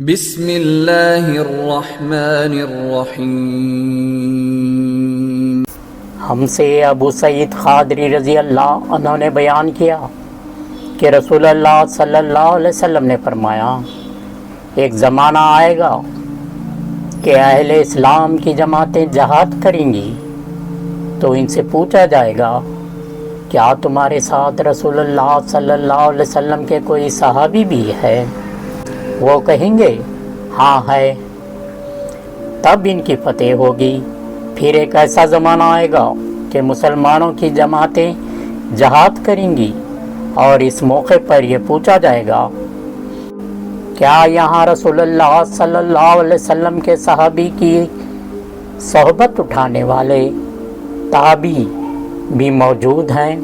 بسم اللہ الرحمن الرحیم۔ ہم سے ابو سعید خادری رضی اللہ عنہ نے بیان کیا کہ رسول اللہ صلی اللہ علیہ وسلم نے فرمایا، ایک زمانہ آئے گا کہ اہل اسلام کی جماعتیں جہاد کریں گی، تو ان سے پوچھا جائے گا، کیا تمہارے ساتھ رسول اللہ صلی اللہ علیہ وسلم کے کوئی صحابی بھی ہے؟ وہ کہیں گے ہاں ہے۔ تب ان کی فتح ہوگی۔ پھر ایک ایسا زمانہ آئے گا کہ مسلمانوں کی جماعتیں جہاد کریں گی، اور اس موقع پر یہ پوچھا جائے گا، کیا یہاں رسول اللہ صلی اللہ علیہ وسلم کے صحابی کی صحبت اٹھانے والے تابعی بھی موجود ہیں؟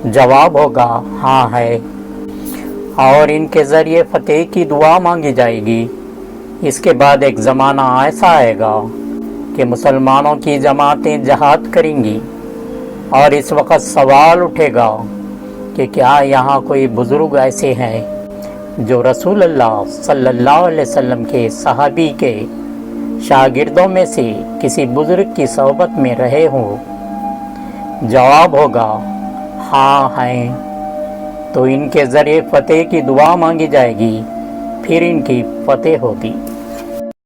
جواب ہوگا ہاں ہے، اور ان کے ذریعے فتح کی دعا مانگی جائے گی۔ اس کے بعد ایک زمانہ ایسا آئے گا کہ مسلمانوں کی جماعتیں جہاد کریں گی، اور اس وقت سوال اٹھے گا کہ کیا یہاں کوئی بزرگ ایسے ہیں جو رسول اللہ صلی اللہ علیہ وسلم کے صحابی کے شاگردوں میں سے کسی بزرگ کی صحبت میں رہے ہوں؟ جواب ہوگا ہاں ہیں، تو ان کے ذریعے فتح کی دعا مانگی جائے گی، پھر ان کی فتح ہوگی۔